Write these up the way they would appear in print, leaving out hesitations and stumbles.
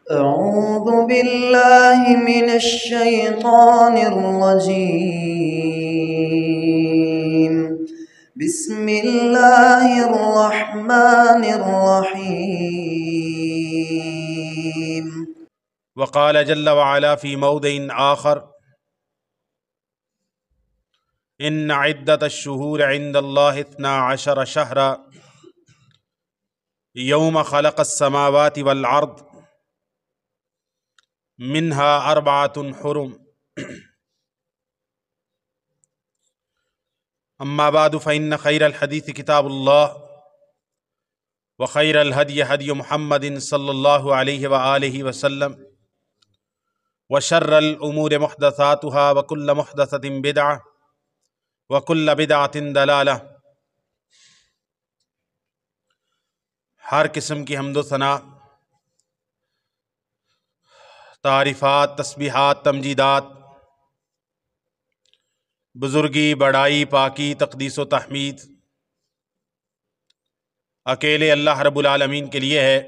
أعوذ بالله من الشيطان الرجيم. بسم الله الرحمن الرحيم. وقال جل وعلا في موضع آخر إن عدة الشهور عند الله 12 شهرا يوم خلق السماوات والأرض منها 4 حرم أما بعد فإن خير الحديث كتاب الله وخير الهدي هدي محمد صلى الله عليه وآله وسلم وشر الأمور محدثاتها وكل محدثة بدعة وكل بدعة ضلالة۔ ہر قسم کی حمد و ثنا، تعریفات، تسبیحات، تمجیدات، بزرگی، بڑائی، پاکی، تقدیس و تحمید اکیلے اللہ رب العالمین کے لیے ہے،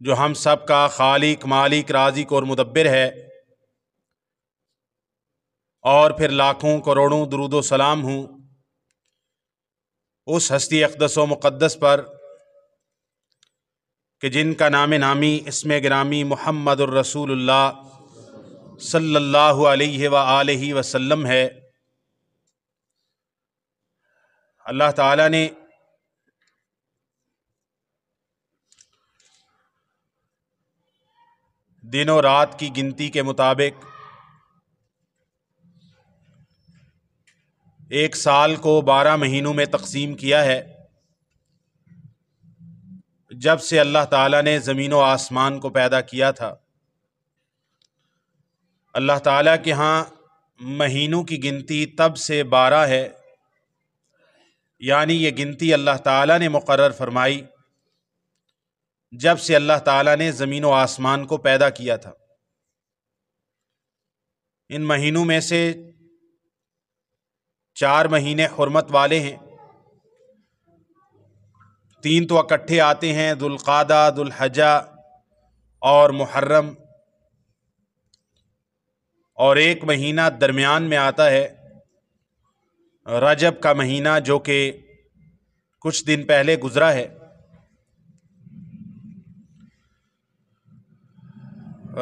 جو ہم سب کا خالق، مالک، رازق اور مدبر ہے۔ اور پھر لاکھوں کروڑوں درود و سلام ہوں اس ہستی اقدس و مقدس پر کہ جن کا نام نامی، اسم گرامی محمد الرسول اللہ صلی اللہ علیہ وآلہ وسلم ہے۔ اللہ تعالیٰ نے دن و رات کی گنتی کے مطابق ایک سال کو 12 مہینوں میں تقسیم کیا ہے۔ جب سے اللہ تعالیٰ نے زمین و آسمان کو پیدا کیا تھا، اللہ تعالیٰ کے ہاں مہینوں کی گنتی تب سے 12 ہے، یعنی یہ گنتی اللہ تعالیٰ نے مقرر فرمائی جب سے اللہ تعالیٰ نے زمین و آسمان کو پیدا کیا تھا۔ ان مہینوں میں سے 4 مہینے حرمت والے ہیں، 3 تو اکٹھے آتے ہیں، ذوالقعدہ، ذوالحجہ اور محرم، اور ایک مہینہ درمیان میں آتا ہے، رجب کا مہینہ، جو کہ کچھ دن پہلے گزرا ہے۔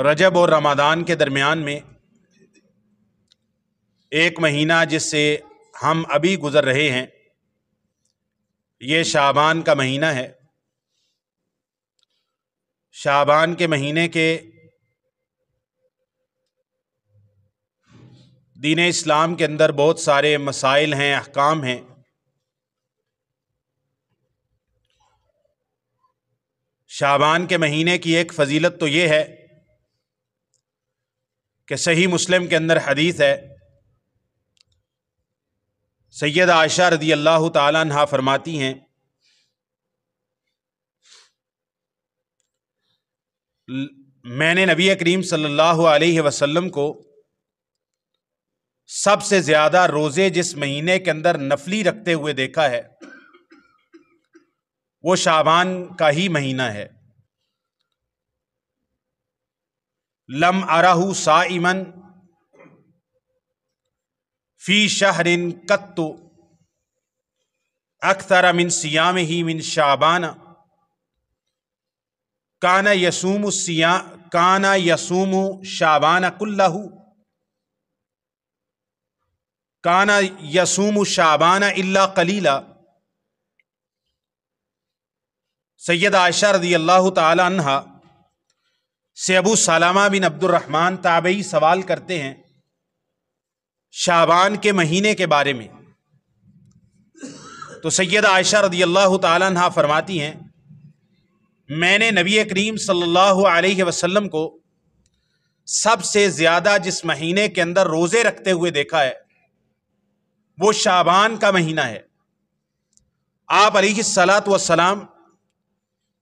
رجب اور رمضان کے درمیان میں ایک مہینہ جس سے ہم ابھی گزر رہے ہیں، یہ شعبان کا مہینہ ہے۔ شعبان کے مہینے کے دین اسلام کے اندر بہت سارے مسائل ہیں، احکام ہیں۔ شعبان کے مہینے کی ایک فضیلت تو یہ ہے کہ صحیح مسلم کے اندر حدیث ہے، سیدہ عائشہ رضی اللہ تعالیٰ عنہا فرماتی ہیں، میں نے نبی کریم صلی اللہ علیہ وسلم کو سب سے زیادہ روزے جس مہینے کے اندر نفلی رکھتے ہوئے دیکھا ہے وہ شعبان کا ہی مہینہ ہے۔ لم ارہ صائما فی شہر قط اکثر من صیامہ من شعبان کان یصوم شعبان کلہ کان یصوم شعبان الا قلیلا۔ سید عائشہ رضی اللہ تعالی عنہا سے ابو سلمہ بن عبد الرحمن تابعی سوال کرتے ہیں شعبان کے مہینے کے بارے میں، تو سید عائشہ رضی اللہ تعالی عنہا فرماتی ہیں، میں نے نبی کریم صلی اللہ علیہ وسلم کو سب سے زیادہ جس مہینے کے اندر روزے رکھتے ہوئے دیکھا ہے وہ شعبان کا مہینہ ہے۔ آپ علیہ الصلاۃ والسلام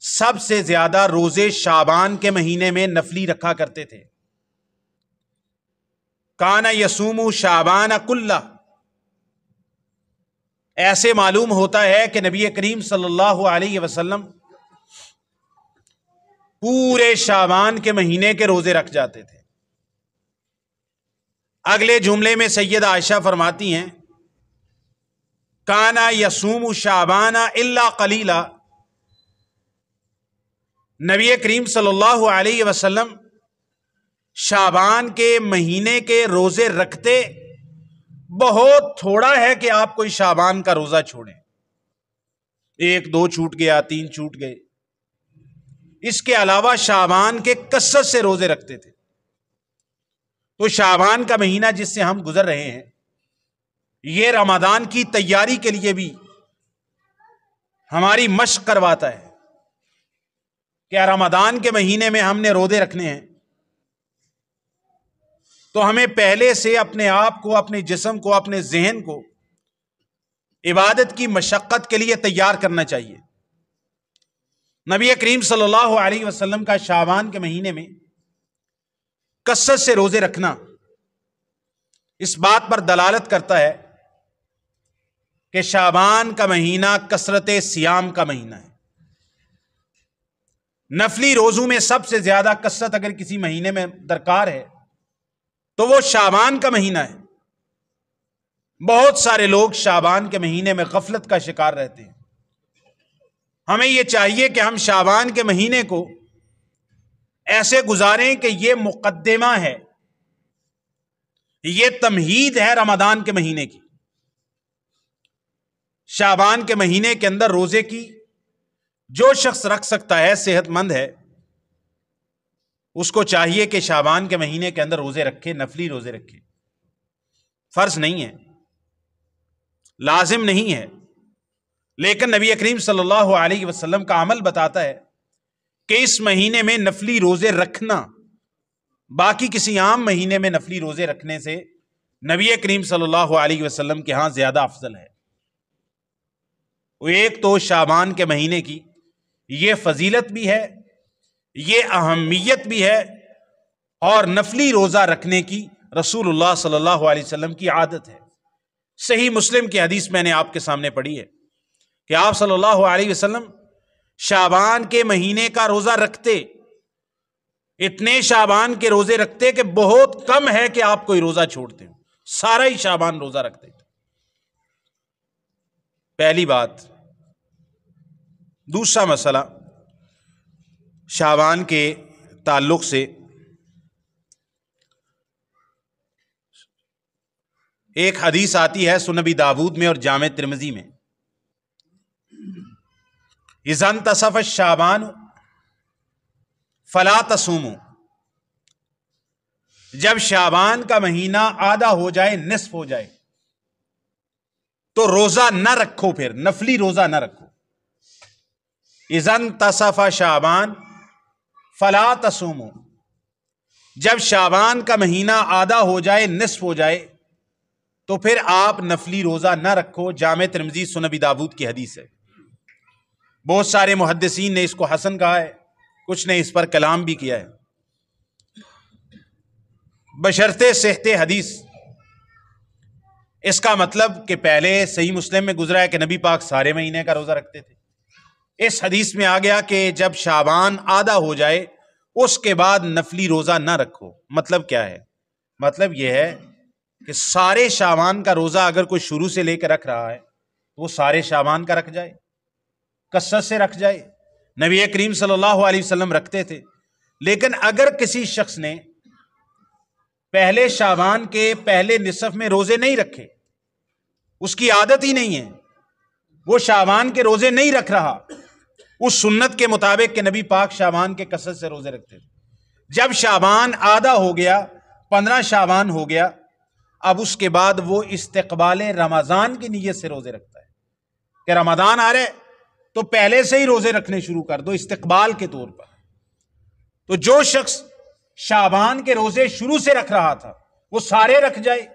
سب سے زیادہ روزے شعبان کے مہینے میں نفلی رکھا کرتے تھے۔ کان یصوم شعبان کلہ، ایسے معلوم ہوتا ہے کہ نبی کریم صلی اللہ علیہ وسلم پورے شعبان کے مہینے کے روزے رکھ جاتے تھے۔ اگلے جملے میں سیدہ عائشہ فرماتی ہیں کانا یصوم شعبان الا قلیلا، نبی کریم صلی اللہ علیہ وسلم شعبان کے مہینے کے روزے رکھتے، بہت تھوڑا ہے کہ آپ کوئی شعبان کا روزہ چھوڑیں، 1 2 چھوٹ گیا، 3 چھوٹ گئے، اس کے علاوہ شعبان کے کثرت سے روزے رکھتے تھے۔ تو شعبان کا مہینہ جس سے ہم گزر رہے ہیں، یہ رمضان کی تیاری کے لیے بھی ہماری مشق کرواتا ہے کہ رمضان کے مہینے میں ہم نے روزے رکھنے ہیں، تو ہمیں پہلے سے اپنے آپ کو، اپنے جسم کو، اپنے ذہن کو عبادت کی مشقت کے لیے تیار کرنا چاہیے۔ نبی کریم صلی اللہ علیہ وسلم کا شعبان کے مہینے میں کثرت سے روزے رکھنا اس بات پر دلالت کرتا ہے کہ شعبان کا مہینہ کثرت صیام کا مہینہ ہے۔ نفلی روزوں میں سب سے زیادہ کثرت اگر کسی مہینے میں درکار ہے تو وہ شعبان کا مہینہ ہے۔ بہت سارے لوگ شعبان کے مہینے میں غفلت کا شکار رہتے ہیں۔ ہمیں یہ چاہیے کہ ہم شعبان کے مہینے کو ایسے گزاریں کہ یہ مقدمہ ہے، یہ تمہید ہے رمضان کے مہینے کی۔ شعبان کے مہینے کے اندر روزے کی جو شخص رکھ سکتا ہے، صحت مند ہے، اس کو چاہیے کہ شعبان کے مہینے کے اندر روزے رکھے، نفلی روزے رکھے۔ فرض نہیں ہے، لازم نہیں ہے، لیکن نبی کریم صلی اللہ علیہ وسلم کا عمل بتاتا ہے کہ اس مہینے میں نفلی روزے رکھنا باقی کسی عام مہینے میں نفلی روزے رکھنے سے نبی کریم صلی اللہ علیہ وسلم کے ہاں زیادہ افضل ہے۔ ایک تو شعبان کے مہینے کی یہ فضیلت بھی ہے، یہ اہمیت بھی ہے، اور نفلی روزہ رکھنے کی رسول اللہ صلی اللہ علیہ وسلم کی عادت ہے۔ صحیح مسلم کی حدیث میں نے آپ کے سامنے پڑھی ہے کہ آپ صلی اللہ علیہ وسلم شعبان کے مہینے کا روزہ رکھتے، اتنے شعبان کے روزے رکھتے کہ بہت کم ہے کہ آپ کوئی روزہ چھوڑتے ہو، سارا ہی شعبان روزہ رکھتے تھے۔ پہلی بات۔ دوسرا مسئلہ شعبان کے تعلق سے، ایک حدیث آتی ہے سنن ابی داود میں اور جامع ترمذی میں، اذا انتصف الشعبان فلا تصوموا، جب شعبان کا مہینہ آدھا ہو جائے، نصف ہو جائے، تو روزہ نہ رکھو، پھر نفلی روزہ نہ رکھو۔ اذا انتصف شعبان فلا تصوموا، جب شعبان کا مہینہ آدھا ہو جائے، نصف ہو جائے، تو پھر آپ نفلی روزہ نہ رکھو۔ جامع ترمذی سنن ابی داود کی حدیث ہے۔ بہت سارے محدثین نے اس کو حسن کہا ہے، کچھ نے اس پر کلام بھی کیا ہے، بشرطِ صحت حدیث۔ اس کا مطلب کہ پہلے صحیح مسلم میں گزرا ہے کہ نبی پاک سارے مہینے کا روزہ رکھتے تھے، اس حدیث میں آ گیا کہ جب شعبان آدھا ہو جائے اس کے بعد نفلی روزہ نہ رکھو۔ مطلب کیا ہے؟ مطلب یہ ہے کہ سارے شعبان کا روزہ اگر کوئی شروع سے لے کے رکھ رہا ہے تو وہ سارے شعبان کا رکھ جائے، کثرت سے رکھ جائے۔ نبی کریم صلی اللہ علیہ وسلم رکھتے تھے۔ لیکن اگر کسی شخص نے پہلے شعبان کے پہلے نصف میں روزے نہیں رکھے، اس کی عادت ہی نہیں ہے، وہ شعبان کے روزے نہیں رکھ رہا اس سنت کے مطابق کہ نبی پاک شعبان کے کثرت سے روزے رکھتے تھے، جب شعبان آدھا ہو گیا، 15 شعبان ہو گیا، اب اس کے بعد وہ استقبال رمضان کی نیت سے روزے رکھتا ہے کہ رمضان آ رہے تو پہلے سے ہی روزے رکھنے شروع کر دو استقبال کے طور پر۔ تو جو شخص شعبان کے روزے شروع سے رکھ رہا تھا وہ سارے رکھ جائے،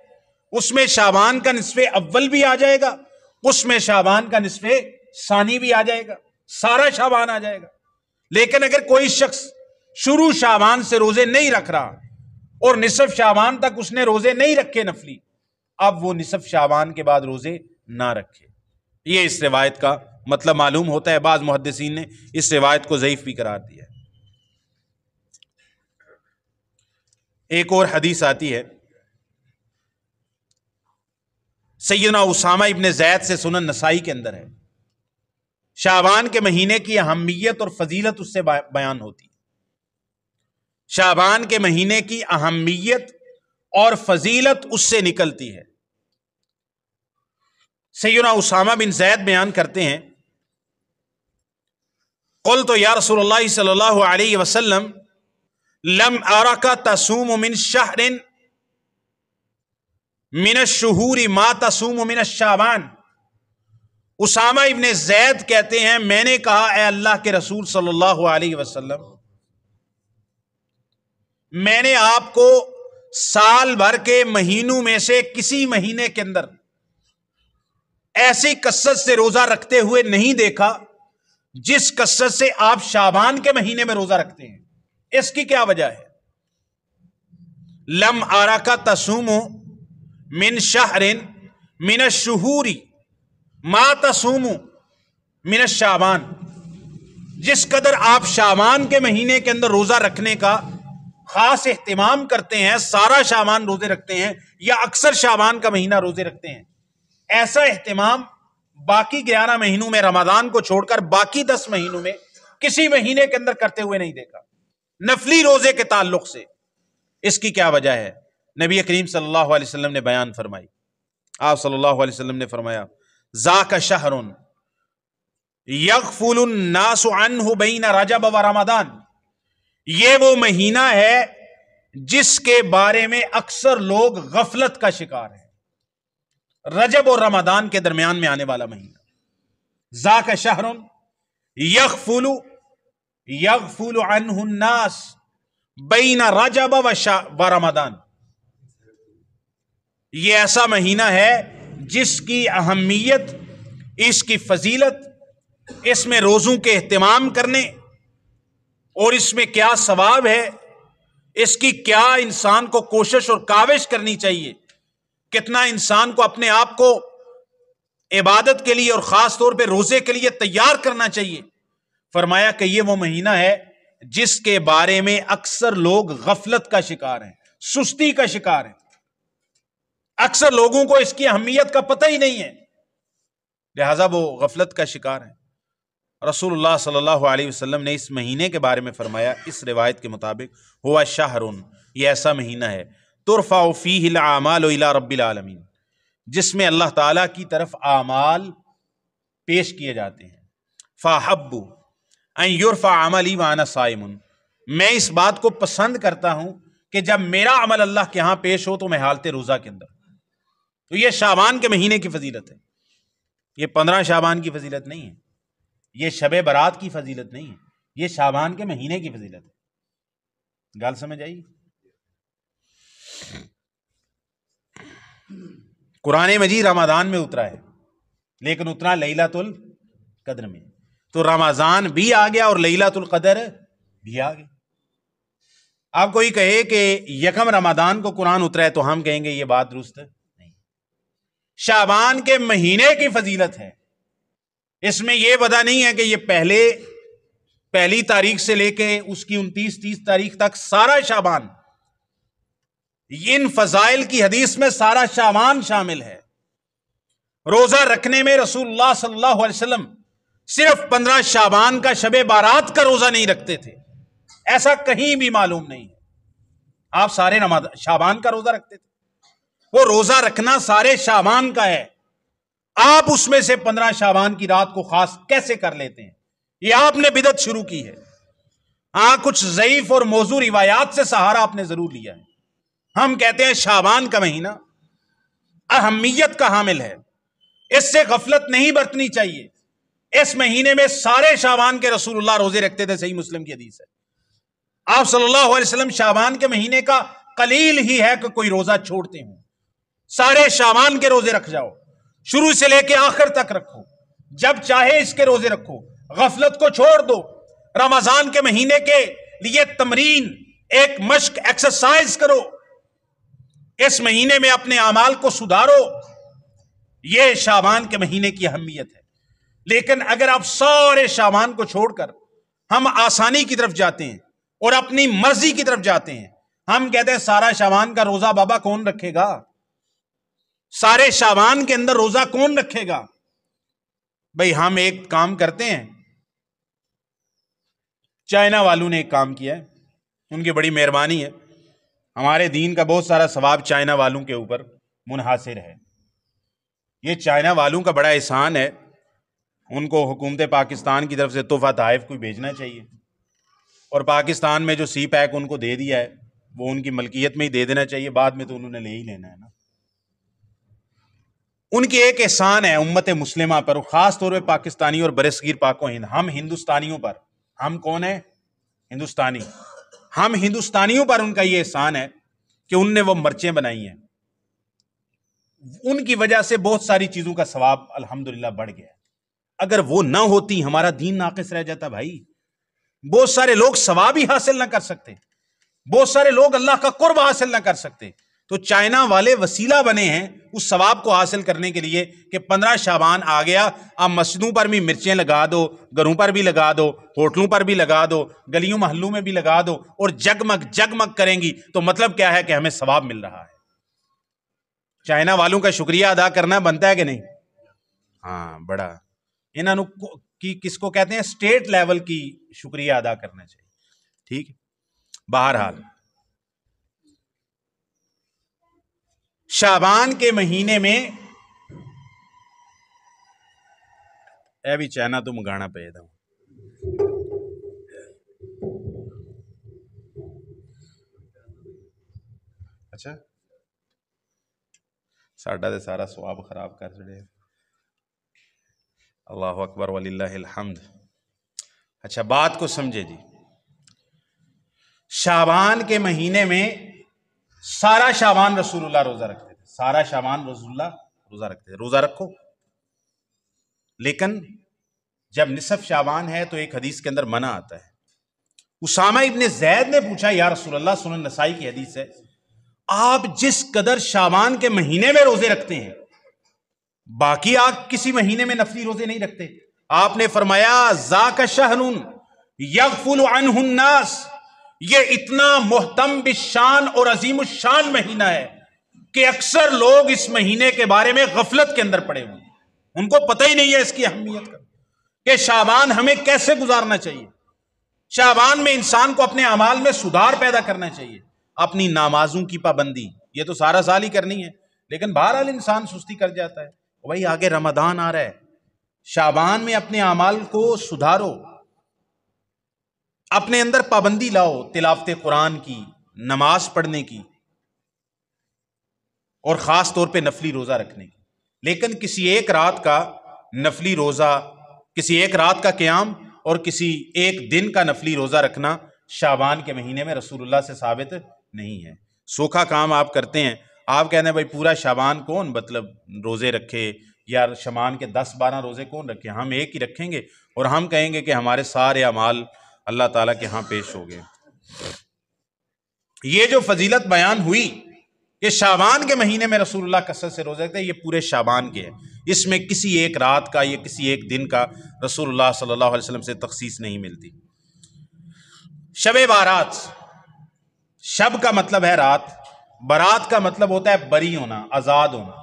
اس میں شعبان کا نصف اول بھی آ جائے گا، اس میں شعبان کا نصف ثانی بھی آ جائے گا، سارا شعبان آ جائے گا۔ لیکن اگر کوئی شخص شروع شعبان سے روزے نہیں رکھ رہا اور نصف شعبان تک اس نے روزے نہیں رکھے نفلی، اب وہ نصف شعبان کے بعد روزے نہ رکھے۔ یہ اس روایت کا مطلب معلوم ہوتا ہے۔ بعض محدثین نے اس روایت کو ضعیف بھی قرار دیا ہے۔ ایک اور حدیث آتی ہے سیدنا اسامہ ابن زید سے، سنن نسائی کے اندر ہے، شعبان کے مہینے کی اہمیت اور فضیلت اس سے بیان ہوتی ہے۔ شعبان کے مہینے کی اہمیت اور فضیلت اس سے نکلتی ہے۔ سیدنا اسامہ بن زید بیان کرتے ہیں، قلت یا رسول اللہ صلی اللہ علیہ وسلم لم ارک تصوم من شہر من الشہور ما تصوم من الشعبان۔ اسامہ ابن زید کہتے ہیں میں نے کہا اے اللہ کے رسول صلی اللہ علیہ وسلم، میں نے آپ کو سال بھر کے مہینوں میں سے کسی مہینے کے اندر ایسی کثرت سے روزہ رکھتے ہوئے نہیں دیکھا جس کثرت سے آپ شعبان کے مہینے میں روزہ رکھتے ہیں۔ اس کی کیا وجہ ہے؟ لم آراکا تصوم من شہر من الشہور ما تصوم من الشعبان، جس قدر آپ شعبان کے مہینے کے اندر روزہ رکھنے کا خاص اہتمام کرتے ہیں، سارا شعبان روزے رکھتے ہیں یا اکثر شعبان کا مہینہ روزے رکھتے ہیں، ایسا اہتمام باقی 11 مہینوں میں رمضان کو چھوڑ کر باقی 10 مہینوں میں کسی مہینے کے اندر کرتے ہوئے نہیں دیکھا نفلی روزے کے تعلق سے۔ اس کی کیا وجہ ہے؟ نبی کریم صلی اللہ علیہ وسلم نے بیان فرمائی، آپ صلی اللہ علیہ وسلم نے فرمایا ذاک شہر یغفل الناس عنہ بین رجب و رمضان، یہ وہ مہینہ ہے جس کے بارے میں اکثر لوگ غفلت کا شکار ہیں۔ رجب اور رمضان کے درمیان میں آنے والا مہینہ، ذاک شہر یغفل عنہ الناس بین رجب و رمضان، یہ ایسا مہینہ ہے جس کی اہمیت، اس کی فضیلت، اس میں روزوں کے اہتمام کرنے اور اس میں کیا ثواب ہے، اس کی کیا انسان کو کوشش اور کاوش کرنی چاہیے، کتنا انسان کو اپنے آپ کو عبادت کے لیے اور خاص طور پہ روزے کے لیے تیار کرنا چاہیے۔ فرمایا کہ یہ وہ مہینہ ہے جس کے بارے میں اکثر لوگ غفلت کا شکار ہیں، سستی کا شکار ہیں، اکثر لوگوں کو اس کی اہمیت کا پتہ ہی نہیں ہے، لہذا وہ غفلت کا شکار ہیں۔ رسول اللہ صلی اللہ علیہ وسلم نے اس مہینے کے بارے میں فرمایا، اس روایت کے مطابق ہوا شہر، یہ ایسا مہینہ ہے ترفع فیہ الاعمال الی رب العالمین، جس میں اللہ تعالیٰ کی طرف اعمال پیش کیے جاتے ہیں۔ فاحب ان یرفع عملی وانا صائم، میں اس بات کو پسند کرتا ہوں کہ جب میرا عمل اللہ کے ہاں پیش ہو تو میں حالت روزہ کے اندر۔ تو یہ شعبان کے مہینے کی فضیلت ہے، یہ 15 شعبان کی فضیلت نہیں ہے، یہ شب برات کی فضیلت نہیں ہے، یہ شعبان کے مہینے کی فضیلت ہے۔ گال سمجھ آئی؟ قرآن مجید رمضان میں اترا ہے، لیکن اترا لیلۃ القدر میں، تو رمضان بھی آ گیا اور لیلۃ القدر بھی آ گئی۔ آپ کوئی کہے کہ یکم رمضان کو قرآن اترا ہے تو ہم کہیں گے یہ بات درست نہیں۔ شعبان کے مہینے کی فضیلت ہے، اس میں یہ وعدہ نہیں ہے کہ یہ پہلی تاریخ سے لے کے اس کی 29-30 تاریخ تک سارا شعبان، ان فضائل کی حدیث میں سارا شعبان شامل ہے۔ روزہ رکھنے میں رسول اللہ صلی اللہ علیہ وسلم صرف 15 شعبان کا شب بارات کا روزہ نہیں رکھتے تھے، ایسا کہیں بھی معلوم نہیں ہے، آپ سارے شعبان کا روزہ رکھتے تھے۔ وہ روزہ رکھنا سارے شعبان کا ہے، آپ اس میں سے 15 شعبان کی رات کو خاص کیسے کر لیتے ہیں؟ یہ آپ نے بدعت شروع کی ہے۔ ہاں، کچھ ضعیف اور موضوع روایات سے سہارا آپ نے ضرور لیا ہے۔ ہم کہتے ہیں شعبان کا مہینہ اہمیت کا حامل ہے، اس سے غفلت نہیں برتنی چاہیے۔ اس مہینے میں سارے شعبان کے رسول اللہ روزے رکھتے تھے، صحیح مسلم کی حدیث ہے۔ آپ صلی اللہ علیہ وسلم شعبان کے مہینے کا قلیل ہی ہے کہ کوئی روزہ چھوڑتے ہوں، سارے شعبان کے روزے رکھ جاؤ، شروع سے لے کے آخر تک رکھو، جب چاہے اس کے روزے رکھو، غفلت کو چھوڑ دو۔ رمضان کے مہینے کے لیے تمرین، ایک مشق، ایکسرسائز کرو، اس مہینے میں اپنے اعمال کو سدھارو، یہ شعبان کے مہینے کی اہمیت ہے۔ لیکن اگر آپ سارے شعبان کو چھوڑ کر ہم آسانی کی طرف جاتے ہیں اور اپنی مرضی کی طرف جاتے ہیں، ہم کہتے ہیں سارا شعبان کا روزہ بابا کون رکھے گا؟ سارے شعبان کے اندر روزہ کون رکھے گا؟ بھئی ہم ایک کام کرتے ہیں، چائنا والوں نے ایک کام کیا ہے، ان کی بڑی مہربانی ہے، ہمارے دین کا بہت سارا ثواب چائنا والوں کے اوپر منحصر ہے۔ یہ چائنا والوں کا بڑا احسان ہے، ان کو حکومت پاکستان کی طرف سے تحفہ تحائف کوئی بھیجنا چاہیے، اور پاکستان میں جو سی پیک ان کو دے دیا ہے وہ ان کی ملکیت میں ہی دے دینا چاہیے، بعد میں تو انہوں نے لے ہی لینا ہے نا۔ ان کی ایک احسان ہے امت مسلمہ پر، خاص طور پہ پاکستانی اور برصغیر پاک و ہند، ہم ہندوستانیوں پر، ہم کون ہیں؟ ہندوستانی، ہم ہندوستانیوں پر ان کا یہ احسان ہے کہ ان نے وہ مرچیں بنائی ہیں، ان کی وجہ سے بہت ساری چیزوں کا ثواب الحمدللہ بڑھ گیا ہے۔ اگر وہ نہ ہوتی ہمارا دین ناقص رہ جاتا بھائی، بہت سارے لوگ ثواب ہی حاصل نہ کر سکتے، بہت سارے لوگ اللہ کا قرب حاصل نہ کر سکتے۔ تو چائنا والے وسیلہ بنے ہیں اس ثواب کو حاصل کرنے کے لیے کہ 15 شعبان آ گیا، اب مسجدوں پر بھی مرچیں لگا دو، گھروں پر بھی لگا دو، ہوٹلوں پر بھی لگا دو، گلیوں محلوں میں بھی لگا دو، اور جگمگ جگمگ کریں گی، تو مطلب کیا ہے کہ ہمیں ثواب مل رہا ہے۔ چائنا والوں کا شکریہ ادا کرنا بنتا ہے کہ نہیں؟ ہاں، بڑا انہوں کی کس کو کہتے ہیں، اسٹیٹ لیول کی شکریہ ادا کرنا چاہیے، ٹھیک ہے۔ بہرحال شعبان کے مہینے میں اے بھی چائنا تو منگانا پہ تھا، اچھا ساڈا تے سارا ثواب خراب کر چھڑے، اللہ اکبر وللہ الحمد۔ اچھا بات کو سمجھے جی، شعبان کے مہینے میں سارا شعبان رسول اللہ روزہ رکھتے تھے، سارا شعبان رسول اللہ روزہ رکھتے تھے، روزہ رکھو، لیکن جب نصف شعبان ہے تو ایک حدیث کے اندر منع آتا ہے۔ اسامہ ابن زید نے پوچھا یا رسول اللہ، سنن نسائی کی حدیث ہے، آپ جس قدر شعبان کے مہینے میں روزے رکھتے ہیں باقی آپ کسی مہینے میں نفلی روزے نہیں رکھتے؟ آپ نے فرمایا ذاک شہر یغفل عنہ الناس، یہ اتنا محتم بالشان اور عظیم الشان مہینہ ہے کہ اکثر لوگ اس مہینے کے بارے میں غفلت کے اندر پڑے ہوئے ہیں، ان کو پتہ ہی نہیں ہے اس کی اہمیت کا، کہ شعبان ہمیں کیسے گزارنا چاہیے۔ شعبان میں انسان کو اپنے اعمال میں سدھار پیدا کرنا چاہیے، اپنی نمازوں کی پابندی یہ تو سارا سال ہی کرنی ہے، لیکن بہرحال انسان سستی کر جاتا ہے، وہی آگے رمضان آ رہا ہے، شعبان میں اپنے اعمال کو سدھارو، اپنے اندر پابندی لاؤ، تلاوت قرآن کی، نماز پڑھنے کی، اور خاص طور پہ نفلی روزہ رکھنے کی۔ لیکن کسی ایک رات کا نفلی روزہ، کسی ایک رات کا قیام اور کسی ایک دن کا نفلی روزہ رکھنا شعبان کے مہینے میں رسول اللہ سے ثابت نہیں ہے۔ سوکھا کام آپ کرتے ہیں، آپ کہتے ہیں بھائی پورا شعبان کون مطلب روزے رکھے، یا شعبان کے 10-12 روزے کون رکھے، ہم ایک ہی رکھیں گے اور ہم کہیں گے کہ ہمارے سارے اعمال اللہ تعالیٰ کے ہاں پیش ہو گئے۔ یہ جو فضیلت بیان ہوئی کہ شعبان کے مہینے میں رسول اللہ کثرت سے روزے رکھتے ہیں، یہ پورے شعبان کے ہے، اس میں کسی ایک رات کا یا کسی ایک دن کا رسول اللہ صلی اللہ علیہ وسلم سے تخصیص نہیں ملتی۔ شب بارات، شب کا مطلب ہے رات، برات کا مطلب ہوتا ہے بری ہونا، آزاد ہونا،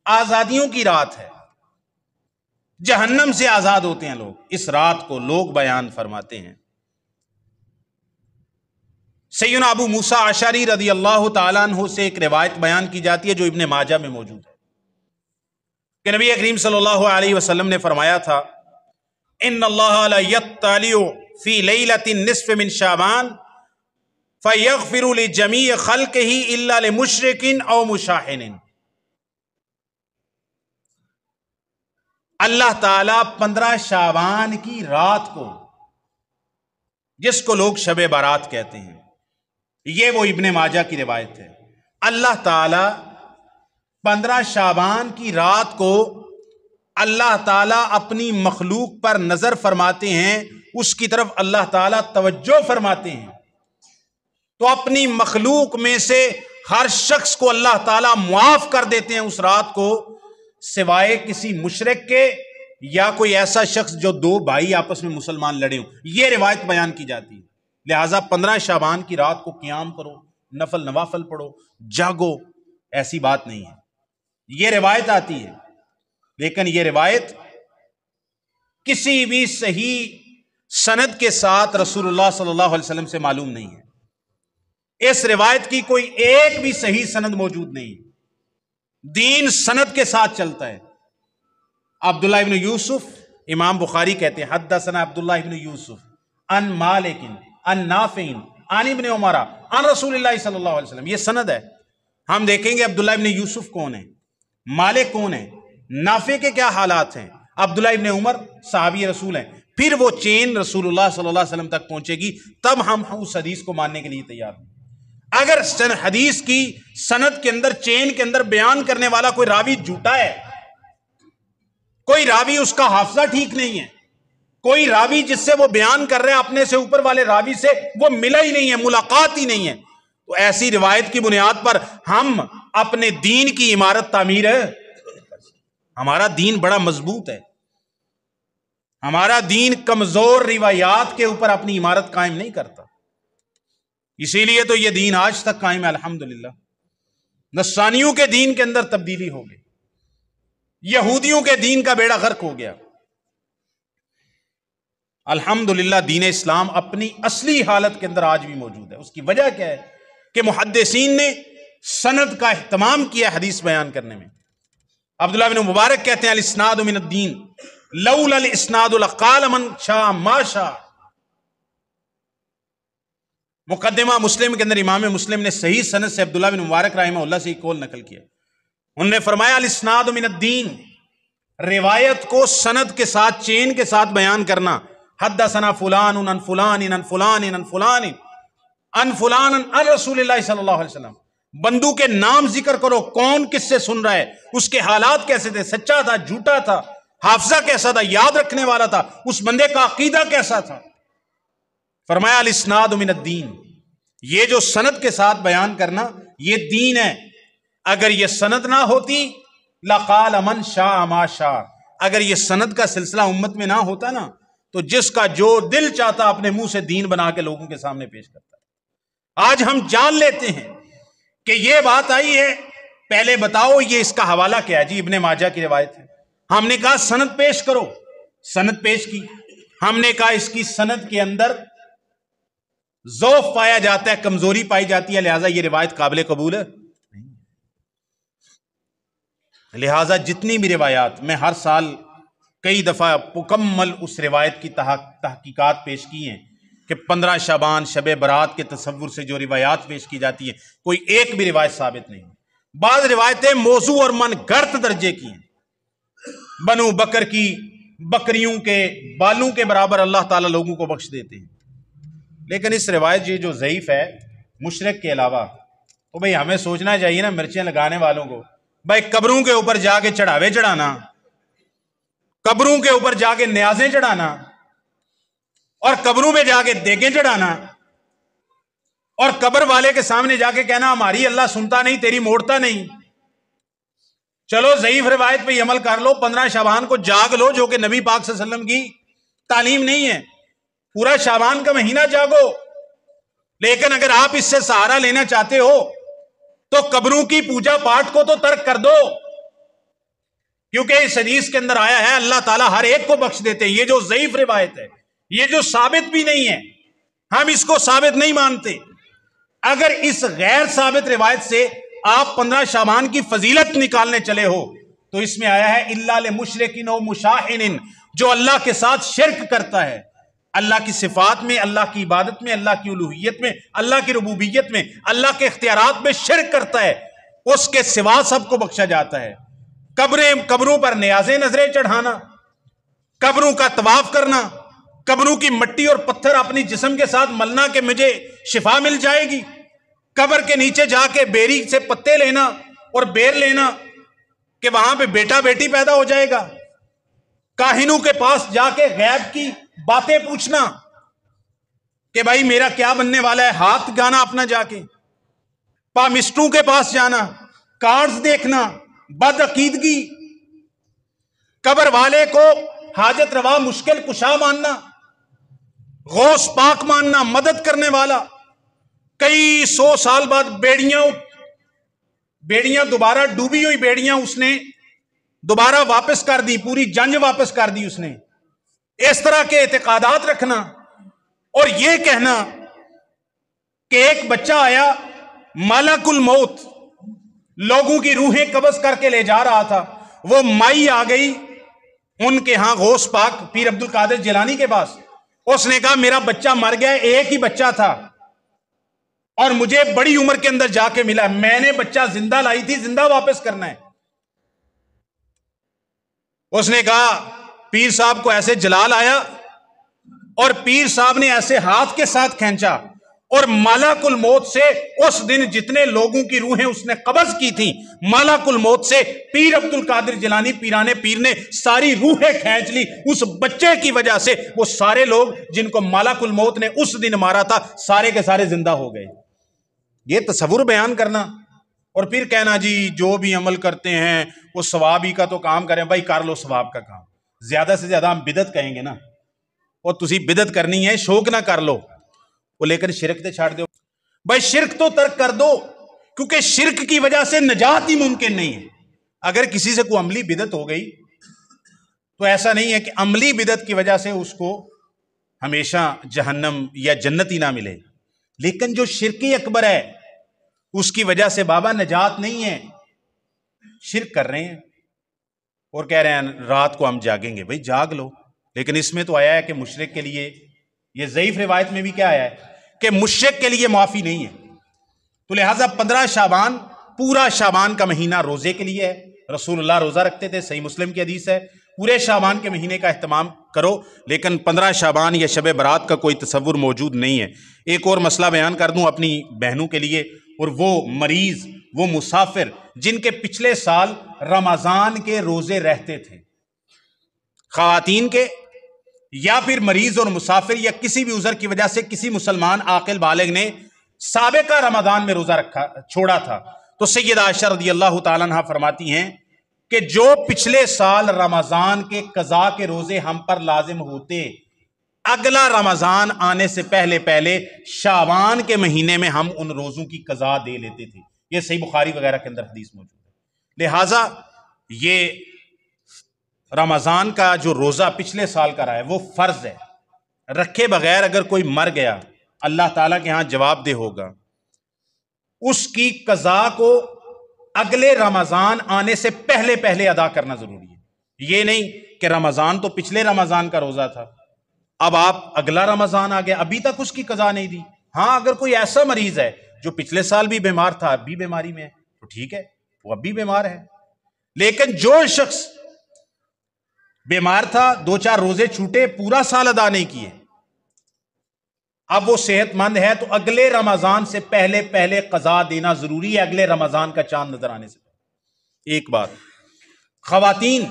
آزادیوں کی رات ہے، جہنم سے آزاد ہوتے ہیں لوگ، اس رات کو لوگ بیان فرماتے ہیں۔ سیدنا ابو موسیٰ اشعری رضی اللہ تعالیٰ عنہ سے ایک روایت بیان کی جاتی ہے جو ابن ماجہ میں موجود ہے کہ نبی کریم صلی اللہ علیہ وسلم نے فرمایا تھا ان اللہ لا یطلع فی لیلۃ النصف من شعبان فیغفر لجمیع خلقہ الا لمشرک او مشاحن۔ اللہ تعالیٰ 15 شعبان کی رات کو، جس کو لوگ شب بارات کہتے ہیں، یہ وہ ابن ماجہ کی روایت ہے، اللہ تعالیٰ 15 شعبان کی رات کو اللہ تعالیٰ اپنی مخلوق پر نظر فرماتے ہیں، اس کی طرف اللہ تعالیٰ توجہ فرماتے ہیں، تو اپنی مخلوق میں سے ہر شخص کو اللہ تعالیٰ معاف کر دیتے ہیں اس رات کو، سوائے کسی مشرک کے یا کوئی ایسا شخص جو 2 بھائی آپس میں مسلمان لڑے ہوں۔ یہ روایت بیان کی جاتی ہے، لہٰذا 15 شعبان کی رات کو قیام کرو، نفل نوافل پڑھو، جاگو، ایسی بات نہیں ہے. یہ روایت آتی ہے، لیکن یہ روایت کسی بھی صحیح سند کے ساتھ رسول اللہ صلی اللہ علیہ وسلم سے معلوم نہیں ہے. اس روایت کی کوئی ایک بھی صحیح سند موجود نہیں ہے. دین سند کے ساتھ چلتا ہے. عبداللہ ابن یوسف، امام بخاری کہتے ہیں حدثنا عبداللہ ابن یوسف ان مالک ان نافع ان ابن عمر ان رسول اللہ صلی اللہ علیہ وسلم. یہ سند ہے. ہم دیکھیں گے عبداللہ ابن یوسف کون ہے، مالک کون ہے، نافع کے کیا حالات ہیں، عبداللہ ابن عمر صحابی رسول ہیں. پھر وہ چین رسول اللہ صلی اللہ علیہ وسلم تک پہنچے گی، تب ہم اس حدیث کو ماننے کے لیے تیار ہیں. اگر حدیث کی سند کے اندر، چین کے اندر بیان کرنے والا کوئی راوی جھوٹا ہے، کوئی راوی اس کا حافظہ ٹھیک نہیں ہے، کوئی راوی جس سے وہ بیان کر رہے ہیں اپنے سے اوپر والے راوی سے وہ ملا ہی نہیں ہے، ملاقات ہی نہیں ہے، تو ایسی روایت کی بنیاد پر ہم اپنے دین کی عمارت تعمیر ہے. ہمارا دین بڑا مضبوط ہے. ہمارا دین کمزور روایات کے اوپر اپنی عمارت قائم نہیں کرتا. اسی لیے تو یہ دین آج تک قائم ہے الحمدللہ. نصرانیوں کے دین کے اندر تبدیلی ہو گئی، یہودیوں کے دین کا بیڑا غرق ہو گیا. الحمدللہ دین اسلام اپنی اصلی حالت کے اندر آج بھی موجود ہے. اس کی وجہ کیا ہے کہ محدثین نے سند کا اہتمام کیا حدیث بیان کرنے میں. عبداللہ بن مبارک کہتے ہیں الاسناد من الدین لولا الاسناد لقال من شاء ما شاء. مقدمہ مسلم کے اندر امام مسلم نے صحیح سند سے عبداللہ بن مبارک رحمہ اللہ سے قول نقل کیا. انہوں نے فرمایا الاسناد من الدین، روایت کو سند کے ساتھ، چین کے ساتھ بیان کرنا. حدثنا فلان عن فلان عن فلان عن فلان عن فلان عن رسول اللہ صلی اللہ علیہ وسلم. بندو کے نام ذکر کرو، کون کس سے سن رہا ہے، اس کے حالات کیسے تھے، سچا تھا، جھوٹا تھا، حافظہ کیسا تھا، یاد رکھنے والا تھا، اس بندے کا عقیدہ کیسا تھا. فرمایا الاسناد من الدین، یہ جو سند کے ساتھ بیان کرنا یہ دین ہے. اگر یہ سند نہ ہوتی لقال من شاء ما شاء، اگر یہ سند کا سلسلہ امت میں نہ ہوتا نا تو جس کا جو دل چاہتا اپنے منہ سے دین بنا کے لوگوں کے سامنے پیش کرتا. آج ہم جان لیتے ہیں کہ یہ بات آئی ہے، پہلے بتاؤ یہ اس کا حوالہ کیا ہے. جی ابن ماجہ کی روایت ہے. ہم نے کہا سند پیش کرو، سند پیش کی. ہم نے کہا اس کی سند کے اندر ضعف پایا جاتا ہے، کمزوری پائی جاتی ہے، لہٰذا یہ روایت قابل قبول ہے. لہٰذا جتنی بھی روایات، میں ہر سال کئی دفعہ مکمل اس روایت کی تحقیقات پیش کی ہیں کہ 15 شعبان شب برات کے تصور سے جو روایات پیش کی جاتی ہیں کوئی ایک بھی روایت ثابت نہیں. بعض روایتیں موضوع اور من گھڑت درجے کی ہیں. بنو بکر کی بکریوں کے بالوں کے برابر اللہ تعالیٰ لوگوں کو بخش دیتے ہیں. لیکن اس روایت یہ جو ضعیف ہے مشرک کے علاوہ، تو بھئی ہمیں سوچنا چاہیے نا مرچیں لگانے والوں کو، بھائی قبروں کے اوپر جا کے چڑھاوے چڑھانا، قبروں کے اوپر جا کے نیازیں چڑھانا، اور قبروں میں جا کے دیگیں چڑھانا، اور قبر والے کے سامنے جا کے کہنا ہماری اللہ سنتا نہیں، تیری موڑتا نہیں. چلو ضعیف روایت پہ عمل کر لو، 15 شعبان کو جاگ لو جو کہ نبی پاک صلی اللہ علیہ وسلم کی تعلیم نہیں ہے. پورا شعبان کا مہینہ جاگو. لیکن اگر آپ اس سے سہارا لینا چاہتے ہو تو قبروں کی پوجا پاٹ کو تو ترک کر دو، کیونکہ اس حدیث کے اندر آیا ہے اللہ تعالیٰ ہر ایک کو بخش دیتے ہیں. یہ جو ضعیف روایت ہے، یہ جو ثابت بھی نہیں ہے، ہم اس کو ثابت نہیں مانتے. اگر اس غیر ثابت روایت سے آپ 15 شعبان کی فضیلت نکالنے چلے ہو تو اس میں آیا ہے الا لمشرکین و مشاحن، جو اللہ کے ساتھ شرک کرتا ہے، اللہ کی صفات میں، اللہ کی عبادت میں، اللہ کی الوہیت میں، اللہ کی ربوبیت میں، اللہ کے اختیارات میں شرک کرتا ہے، اس کے سوا سب کو بخشا جاتا ہے. قبروں پر نیازیں نظریں چڑھانا، قبروں کا طواف کرنا، قبروں کی مٹی اور پتھر اپنی جسم کے ساتھ ملنا کہ مجھے شفا مل جائے گی، قبر کے نیچے جا کے بیری سے پتے لینا اور بیر لینا کہ وہاں پہ بیٹا بیٹی پیدا ہو جائے گا، کاہنوں کے پاس جا کے غیب کی باتیں پوچھنا کہ بھائی میرا کیا بننے والا ہے، ہاتھ گانا اپنا جا کے، پامسٹروں کے پاس جانا، کارڈز دیکھنا، بد عقیدگی، قبر والے کو حاجت روا مشکل کشا ماننا، غوث پاک ماننا، مدد کرنے والا، کئی سو سال بعد بیڑیاں دوبارہ ڈوبی ہوئی بیڑیاں اس نے دوبارہ واپس کر دی، پوری جنج واپس کر دی اس نے. اس طرح کے اعتقادات رکھنا اور یہ کہنا کہ ایک بچہ آیا ملک الموت لوگوں کی روحیں قبض کر کے لے جا رہا تھا، وہ مائی آ گئی ان کے ہاں غوث پاک پیر عبد القادر جیلانی کے پاس. اس نے کہا میرا بچہ مر گیا، ایک ہی بچہ تھا اور مجھے بڑی عمر کے اندر جا کے ملا، میں نے بچہ زندہ لائی تھی، زندہ واپس کرنا ہے. اس نے کہا پیر صاحب کو ایسے جلال آیا اور پیر صاحب نے ایسے ہاتھ کے ساتھ کھینچا اور ملک الموت سے اس دن جتنے لوگوں کی روحیں اس نے قبض کی تھیں، ملک الموت سے پیر عبد القادر جیلانی پیرانے پیر نے ساری روحیں کھینچ لی. اس بچے کی وجہ سے وہ سارے لوگ جن کو ملک الموت نے اس دن مارا تھا سارے کے سارے زندہ ہو گئے. یہ تصور بیان کرنا اور پھر کہنا جی جو بھی عمل کرتے ہیں وہ ثواب ہی کا تو کام کریں. بھائی کر لو ثواب کا کام، زیادہ سے زیادہ ہم بدعت کہیں گے نا، اور تسی بدعت کرنی ہے شوق نہ کر لو، وہ لیکن شرک تے چھاڑ دو. بھائی شرک تو ترک کر دو، کیونکہ شرک کی وجہ سے نجات ہی ممکن نہیں ہے. اگر کسی سے کوئی عملی بدعت ہو گئی تو ایسا نہیں ہے کہ عملی بدعت کی وجہ سے اس کو ہمیشہ جہنم یا جنت ہی نہ ملے، لیکن جو شرکی اکبر ہے اس کی وجہ سے بابا نجات نہیں ہے. شرک کر رہے ہیں اور کہہ رہے ہیں رات کو ہم جاگیں گے. بھائی جاگ لو، لیکن اس میں تو آیا ہے کہ مشرک کے لیے، یہ ضعیف روایت میں بھی کیا آیا ہے کہ مشرک کے لیے معافی نہیں ہے. تو لہٰذا 15 شعبان پورا شعبان کا مہینہ روزے کے لیے ہے. رسول اللہ روزہ رکھتے تھے، صحیح مسلم کی حدیث ہے. پورے شعبان کے مہینے کا اہتمام کرو، لیکن 15 شعبان یا شب برات کا کوئی تصور موجود نہیں ہے. ایک اور مسئلہ بیان کر دوں اپنی بہنوں کے لیے، اور وہ مریض، وہ مسافر جن کے پچھلے سال رمضان کے روزے رہتے تھے، خواتین کے یا پھر مریض اور مسافر یا کسی بھی عذر کی وجہ سے کسی مسلمان عاقل بالغ نے سابقہ رمضان میں روزہ چھوڑا تھا، تو سیدہ عائشہ رضی اللہ تعالیٰ عنہ فرماتی ہیں کہ جو پچھلے سال رمضان کے قضا کے روزے ہم پر لازم ہوتے، اگلا رمضان آنے سے پہلے شعبان کے مہینے میں ہم ان روزوں کی قضا دے لیتے تھے. یہ صحیح بخاری وغیرہ کے اندر حدیث موجود ہے. لہٰذا یہ رمضان کا جو روزہ پچھلے سال کا رہا ہے وہ فرض ہے، رکھے بغیر اگر کوئی مر گیا اللہ تعالیٰ کے ہاں جواب دہ ہوگا. اس کی قضا کو اگلے رمضان آنے سے پہلے ادا کرنا ضروری ہے. یہ نہیں کہ رمضان تو پچھلے رمضان کا روزہ تھا، اب آپ اگلا رمضان آ گیا ابھی تک اس کی قضا نہیں دی. ہاں اگر کوئی ایسا مریض ہے جو پچھلے سال بھی بیمار تھا اب بھی بیماری میں ہے تو ٹھیک ہے، وہ اب بھی بیمار ہے. لیکن جو شخص بیمار تھا 2-4 روزے چھوٹے پورا سال ادا نہیں کیے، اب وہ صحت مند ہے تو اگلے رمضان سے پہلے قضا دینا ضروری ہے، اگلے رمضان کا چاند نظر آنے سے پہلے. ایک بات، خواتین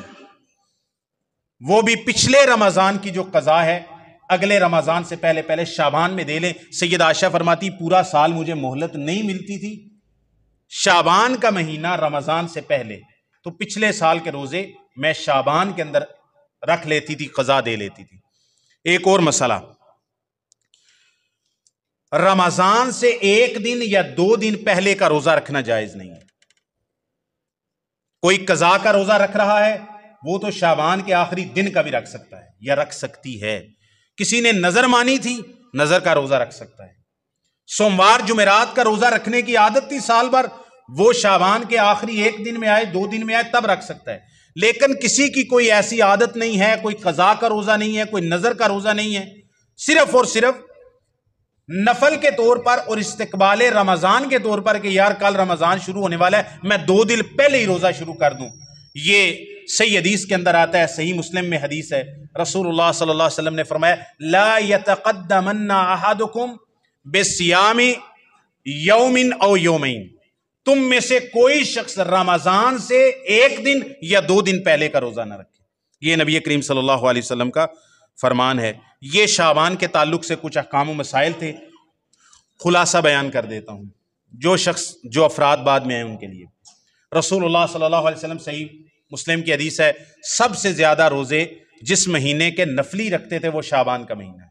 وہ بھی پچھلے رمضان کی جو قضا ہے اگلے رمضان سے پہلے شعبان میں دے لیں. سیدہ عائشہ فرماتی پورا سال مجھے مہلت نہیں ملتی تھی، شعبان کا مہینہ رمضان سے پہلے تو پچھلے سال کے روزے میں شعبان کے اندر رکھ لیتی تھی، قضا دے لیتی تھی. ایک اور مسئلہ، رمضان سے 1 دن یا 2 دن پہلے کا روزہ رکھنا جائز نہیں ہے. کوئی قضا کا روزہ رکھ رہا ہے وہ تو شعبان کے آخری دن کا بھی رکھ سکتا ہے یا رکھ سکتی ہے. کسی نے نظر مانی تھی، نظر کا روزہ رکھ سکتا ہے. سوموار جمعرات کا روزہ رکھنے کی عادت تھی سال بھر، وہ شعبان کے آخری 1 دن میں آئے 2 دن میں آئے تب رکھ سکتا ہے. لیکن کسی کی کوئی ایسی عادت نہیں ہے، کوئی قضا کا روزہ نہیں ہے، کوئی نظر کا روزہ نہیں ہے، صرف اور صرف نفل کے طور پر اور استقبال رمضان کے طور پر کہ یار کل رمضان شروع ہونے والا ہے میں 2 دن پہلے ہی روزہ شروع کر دوں. یہ صحیح حدیث کے اندر آتا ہے، صحیح مسلم میں حدیث ہے، رسول اللہ صلی اللہ علیہ وسلم نے فرمایا لا يتقدمن احدکم بصیام یوم او یومین، تم میں سے کوئی شخص رمضان سے 1 دن یا 2 دن پہلے کا روزہ نہ رکھے. یہ نبی کریم صلی اللہ علیہ وسلم کا فرمان ہے. یہ شعبان کے تعلق سے کچھ احکام و مسائل تھے، خلاصہ بیان کر دیتا ہوں جو افراد بعد میں ہیں ان کے لیے. رسول اللہ صلی اللہ علیہ وسلم، صحیح مسلم کی حدیث ہے، سب سے زیادہ روزے جس مہینے کے نفلی رکھتے تھے وہ شعبان کا مہینہ ہے.